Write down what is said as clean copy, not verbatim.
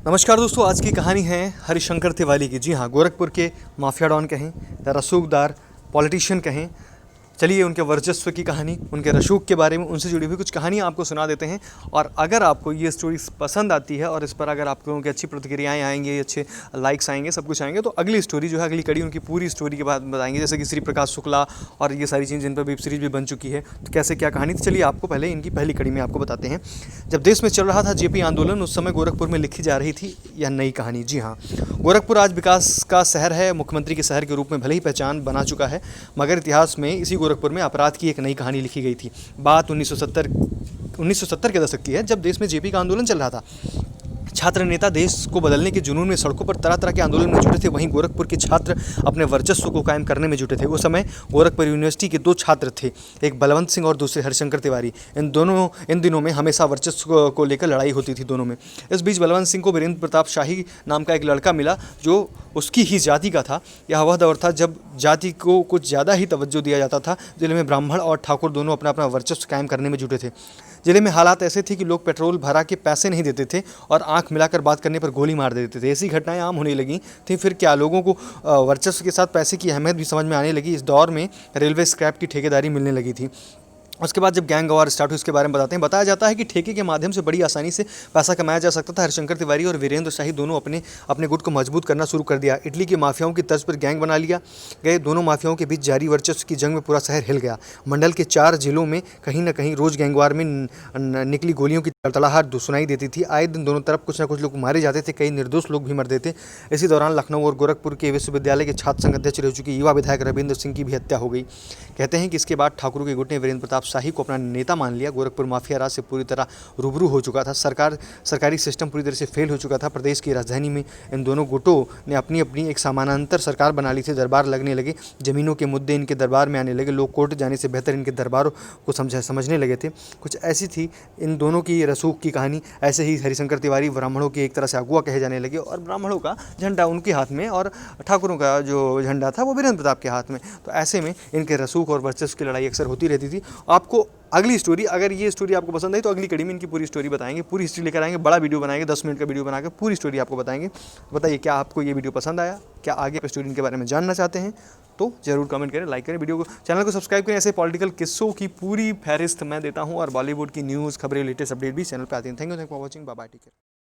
नमस्कार दोस्तों, आज की कहानी है हरिशंकर तिवारी की। जी हाँ, गोरखपुर के माफिया डॉन कहें या रसूखदार पॉलिटिशियन कहें। चलिए उनके वर्चस्व की कहानी, उनके रसूख के बारे में, उनसे जुड़ी हुई कुछ कहानियाँ आपको सुना देते हैं। और अगर आपको ये स्टोरी पसंद आती है और इस पर अगर आप लोगों की अच्छी प्रतिक्रियाएँ आएंगी, अच्छे लाइक्स आएंगे, सब कुछ आएंगे, तो अगली स्टोरी जो है, अगली कड़ी उनकी पूरी स्टोरी के बाद बताएंगे। जैसे कि श्री प्रकाश शुक्ला और ये सारी चीज़ जिन पर वेब सीरीज भी बन चुकी है, तो कैसे क्या कहानी। तो चलिए आपको पहले इनकी पहली कड़ी में आपको बताते हैं। जब देश में चल रहा था जेपी आंदोलन, उस समय गोरखपुर में लिखी जा रही थी यह नई कहानी। जी हाँ, गोरखपुर आज विकास का शहर है, मुख्यमंत्री के शहर के रूप में भले ही पहचान बना चुका है, मगर इतिहास में इसी गोरखपुर में अपराध की एक नई कहानी लिखी गई थी। बात 1970 के दशक की है, जब देश में जेपी का आंदोलन चल रहा था। छात्र नेता देश को बदलने के जुनून में सड़कों पर तरह तरह के आंदोलन में जुटे थे। वहीं गोरखपुर के छात्र अपने वर्चस्व को कायम करने में जुटे थे। उस समय गोरखपुर यूनिवर्सिटी के दो छात्र थे, एक बलवंत सिंह और दूसरे हरिशंकर तिवारी। इन दिनों में हमेशा वर्चस्व को लेकर लड़ाई होती थी दोनों में। इस बीच बलवंत सिंह को वीरेंद्र प्रताप शाही नाम का एक लड़का मिला, जो उसकी ही जाति का था। यह वह दौर था जब जाति को कुछ ज़्यादा ही तवज्जो दिया जाता था। जिले में ब्राह्मण और ठाकुर दोनों अपना अपना वर्चस्व कायम करने में जुटे थे। जिले में हालात ऐसे थे कि लोग पेट्रोल भरा के पैसे नहीं देते थे और आंख मिलाकर बात करने पर गोली मार देते थे। ऐसी घटनाएं आम होने लगी थी। फिर क्या, लोगों को वर्चस्व के साथ पैसे की अहमियत भी समझ में आने लगी। इस दौर में रेलवे स्क्रैप की ठेकेदारी मिलने लगी थी। उसके बाद जब गैंग वार स्टार्ट हुई, उसके बारे में बताते हैं। बताया जाता है कि ठेके के माध्यम से बड़ी आसानी से पैसा कमाया जा सकता था। हरिशंकर तिवारी और वीरेंद्र शाही दोनों अपने गुट को मजबूत करना शुरू कर दिया। इटली के माफियाओं की तर्ज पर गैंग बना लिया गए। दोनों माफियाओं के बीच जारी वर्चस्व की जंग में पूरा शहर हिल गया। मंडल के 4 जिलों में कहीं न कहीं रोज गैंगवार में निकली गोलियों की तड़तड़ाहट सुनाई देती थी। आए दिन दोनों तरफ कुछ न कुछ लोग मारे जाते थे, कई निर्दोष लोग भी मरते थे। इसी दौरान लखनऊ और गोरखपुर के विश्वविद्यालय के छात्र संघ अध्यक्ष रह चुके युवा विधायक रविंद्र सिंह की भी हत्या हो गई। कहते हैं कि इसके बाद ठाकुरों के गुट ने वीरेंद्र प्रताप शाही को अपना नेता मान लिया। गोरखपुर माफिया राज से पूरी तरह रूबरू हो चुका था। सरकारी सिस्टम पूरी तरह से फेल हो चुका था। प्रदेश की राजधानी में इन दोनों गुटों ने अपनी अपनी एक समानांतर सरकार बना ली थी। दरबार लगने लगे, जमीनों के मुद्दे इनके दरबार में आने लगे। लोग कोर्ट जाने से बेहतर इनके दरबारों को समझने लगे थे। कुछ ऐसी थी इन दोनों की रसूख की कहानी। ऐसे ही हरिशंकर तिवारी ब्राह्मणों के एक तरह से अगुआ कहे जाने लगे और ब्राह्मणों का झंडा उनके हाथ में और ठाकुरों का जो झंडा था वो वीरेंद्र प्रताप के हाथ में। तो ऐसे में इनके रसूख और वर्चस्व की लड़ाई अक्सर होती रहती थी। आपको अगली स्टोरी, अगर ये स्टोरी आपको पसंद आई तो अगली कड़ी में इनकी पूरी स्टोरी बताएंगे, पूरी हिस्ट्री लेकर आएंगे, बड़ा वीडियो बनाएंगे, 10 मिनट का वीडियो बनाकर पूरी स्टोरी आपको बताएंगे। बताइए, क्या आपको ये वीडियो पसंद आया? क्या आगे की स्टोरी इनके बारे में जानना चाहते हैं? तो जरूर कमेंट करें, लाइक करें, वीडियो को, चैनल को सब्सक्राइब करें। ऐसे पॉलिटिकल किस्सों की पूरी फहरिस्त मैं देता हूँ और बॉलीवुड की न्यूज़, खबरें, लेटेस्ट अपडेट भी चैनल पर आती हैं। Thank you for watching. Bye bye, take care.